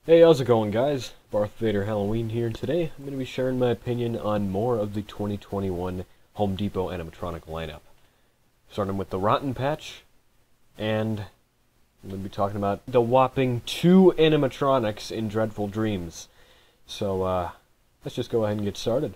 Hey, how's it going, guys? Darth Vader Halloween here, and today I'm going to be sharing my opinion on more of the 2021 Home Depot animatronic lineup. Starting with the Rotten Patch, and I'm going to be talking about the whopping 2 animatronics in Dreadful Dreams. So, let's just go ahead and get started.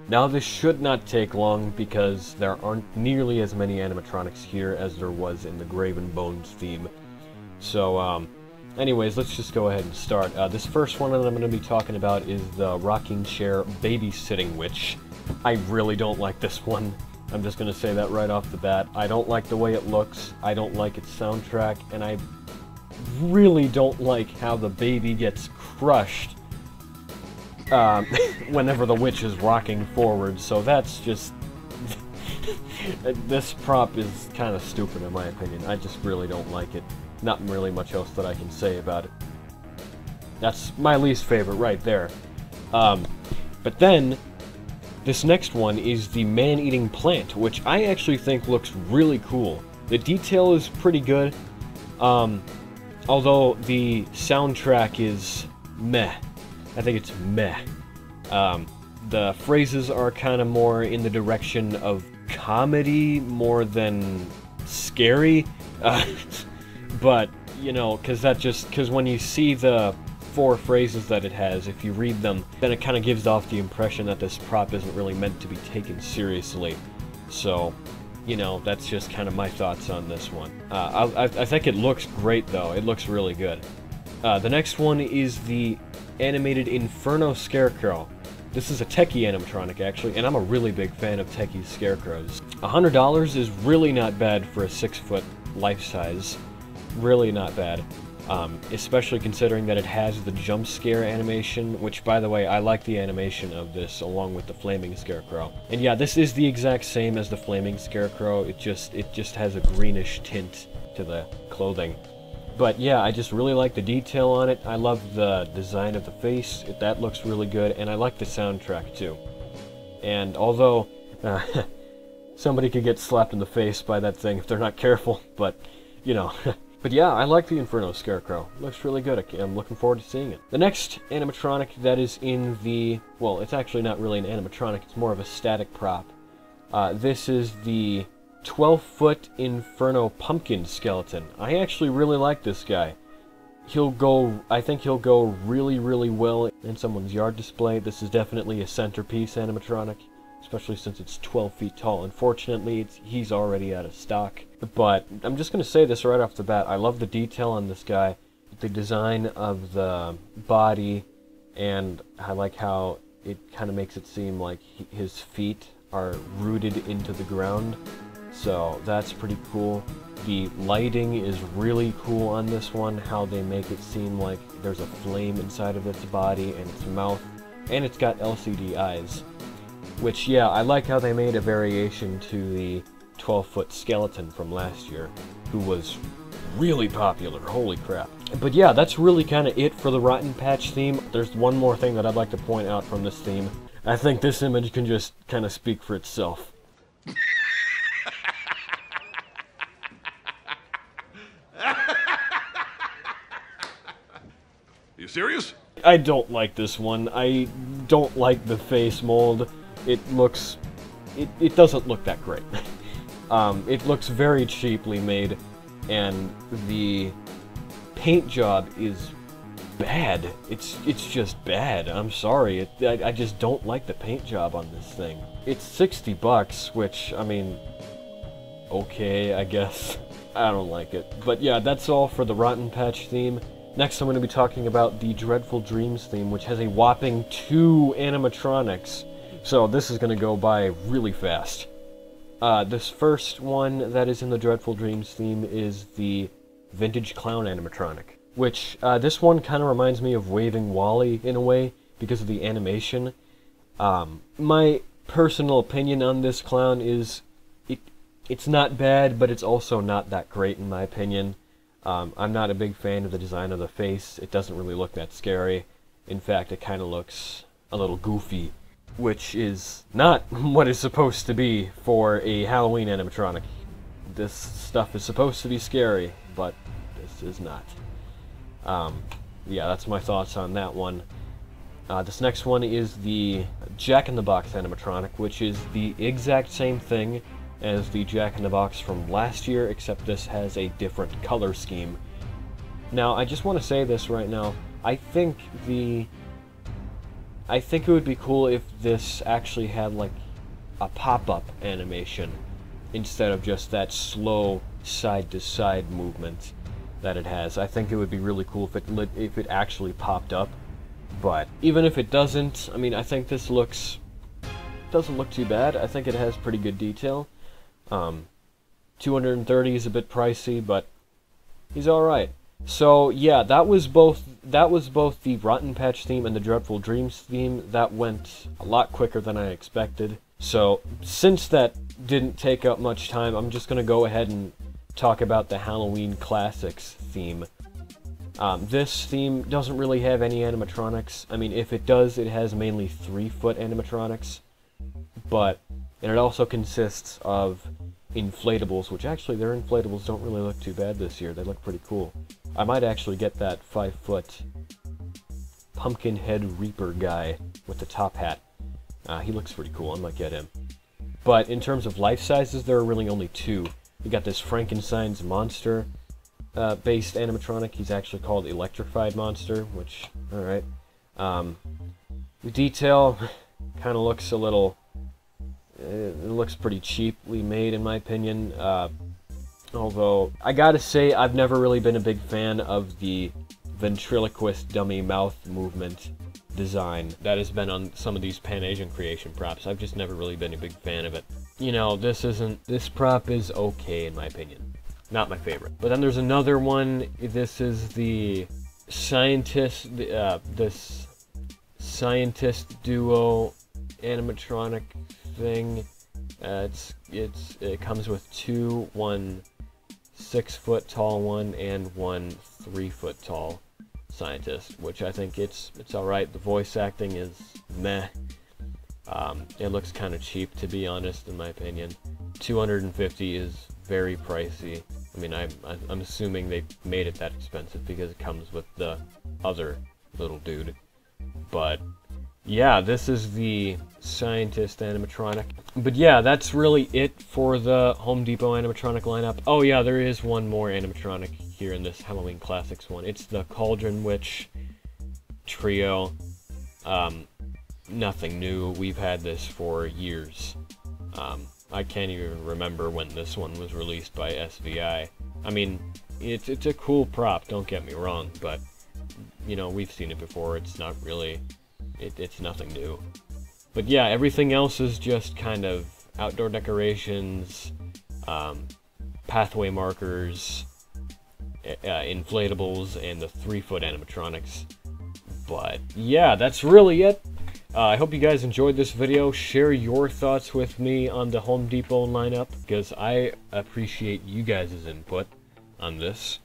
Now this should not take long because there aren't nearly as many animatronics here as there was in the Graven Bones theme. So, anyways, let's just go ahead and start. This first one that I'm going to be talking about is the rocking chair babysitting witch. I really don't like this one. I'm just going to say that right off the bat. I don't like the way it looks, I don't like its soundtrack, and I really don't like how the baby gets crushed whenever the witch is rocking forward, so that's just... this prop is kind of stupid in my opinion. I just really don't like it. Not really much else that I can say about it. That's my least favorite right there. But then, this next one is the ManEating Plant, which I actually think looks really cool. The detail is pretty good, although the soundtrack is meh. I think it's meh. The phrases are kind of more in the direction of comedy more than scary. But, you know, because when you see the 4 phrases that it has, if you read them, then it kind of gives off the impression that this prop isn't really meant to be taken seriously. So, you know, that's just kind of my thoughts on this one. I think it looks great, though. It looks really good. The next one is the animated Inferno Scarecrow. This is a techie animatronic, actually, and I'm a really big fan of techie scarecrows. $100 is really not bad for a 6-foot life size. Really not bad. Especially considering that it has the jump scare animation, which, by the way, I like the animation of this along with the flaming scarecrow. And yeah, this is the exact same as the flaming scarecrow, it just has a greenish tint to the clothing. But yeah, I just really like the detail on it. I love the design of the face. That looks really good, and I like the soundtrack too. And although somebody could get slapped in the face by that thing if they're not careful, but you know. But yeah, I like the Inferno Scarecrow. It looks really good. I'm looking forward to seeing it. The next animatronic that is in the... well, it's actually not really an animatronic. It's more of a static prop. This is the 12-foot Inferno Pumpkin skeleton. I actually really like this guy. I think he'll go really, really well in someone's yard display. This is definitely a centerpiece animatronic, especially since it's 12 feet tall. Unfortunately, he's already out of stock. But I'm just going to say this right off the bat. I love the detail on this guy, the design of the body, and I like how it kind of makes it seem like his feet are rooted into the ground. So that's pretty cool. The lighting is really cool on this one, how they make it seem like there's a flame inside of its body and its mouth, and it's got LCD eyes. Which, yeah, I like how they made a variation to the 12-foot skeleton from last year, who was really popular, holy crap. But yeah, that's really kind of it for the Rotten Patch theme. There's one more thing that I'd like to point out from this theme. I think this image can just kind of speak for itself. You serious? I don't like this one. I don't like the face mold. It doesn't look that great. It looks very cheaply made, and the paint job is bad. It's just bad. I'm sorry. I just don't like the paint job on this thing. It's $60, which, I mean, okay, I guess. I don't like it. But yeah, that's all for the Rotten Patch theme. Next, I'm going to be talking about the Dreadful Dreams theme, which has a whopping 2 animatronics. So this is going to go by really fast. This first one that is in the Dreadful Dreams theme is the Vintage Clown animatronic, which this one kind of reminds me of Waving Wally in a way because of the animation. My personal opinion on this clown is it's not bad, but it's also not that great in my opinion. I'm not a big fan of the design of the face. It doesn't really look that scary. In fact, it kind of looks a little goofy. which is not what it's supposed to be for a Halloween animatronic. this stuff is supposed to be scary, but this is not. Yeah, that's my thoughts on that one. This next one is the Jack-in-the-Box animatronic, which is the exact same thing as the Jack-in-the-Box from last year, except this has a different color scheme. Now, I just want to say this right now. I think it would be cool if this actually had like a pop-up animation instead of just that slow side-to-side movement that it has. I think it would be really cool if it actually popped up. But even if it doesn't, I mean, I think this doesn't look too bad. I think it has pretty good detail. 230 is a bit pricey, but he's all right. So yeah, that was both the Rotten Patch theme and the Dreadful Dreams theme. That went a lot quicker than I expected. So since that didn't take up much time, I'm just gonna go ahead and talk about the Halloween Classics theme. This theme doesn't really have any animatronics. I mean, if it does, it has mainly 3-foot animatronics. But it also consists of inflatables, which actually their inflatables don't really look too bad this year. They look pretty cool. I might actually get that 5-foot pumpkin head reaper guy with the top hat. He looks pretty cool. I might get him. But in terms of life sizes, there are really only 2. You got this Frankenstein's monster based animatronic. He's actually called Electrified Monster, which, alright. The detail kind of looks a little... it looks pretty cheaply made, in my opinion. Although, I gotta say, I've never really been a big fan of the ventriloquist dummy mouth movement design that has been on some of these Pan-Asian creation props. I've just never really been a big fan of it. You know, this prop is okay, in my opinion. Not my favorite. But then there's another one. This is the scientist, this scientist duo animatronic thing. It comes with 2, one 6-foot tall one and one 3-foot tall scientist, which I think it's alright. The voice acting is meh. It looks kind of cheap, to be honest, in my opinion. $250 is very pricey. I mean, I'm assuming they made it that expensive because it comes with the other little dude. But yeah, this is the scientist animatronic. But yeah, that's really it for the Home Depot animatronic lineup. Oh yeah, there is one more animatronic here in this Halloween Classics one. It's the Cauldron Witch trio. Nothing new. We've had this for years. I can't even remember when this one was released by SVI. I mean, it's a cool prop, don't get me wrong, but, you know, we've seen it before. It's not really... It's nothing new. But yeah, everything else is just kind of outdoor decorations, pathway markers, inflatables, and the 3-foot animatronics. But yeah, that's really it. I hope you guys enjoyed this video. Share your thoughts with me on the Home Depot lineup, because I appreciate you guys' input on this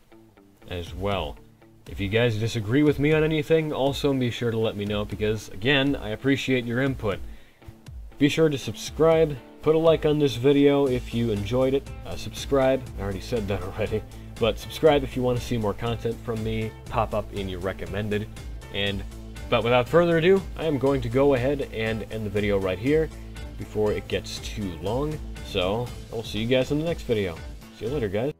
as well. If you guys disagree with me on anything, also be sure to let me know, because, again, I appreciate your input. Be sure to subscribe, put a like on this video if you enjoyed it, subscribe, I already said that already, but subscribe if you want to see more content from me pop up in your recommended, but without further ado, I am going to go ahead and end the video right here before it gets too long, so I'll see you guys in the next video. See you later, guys.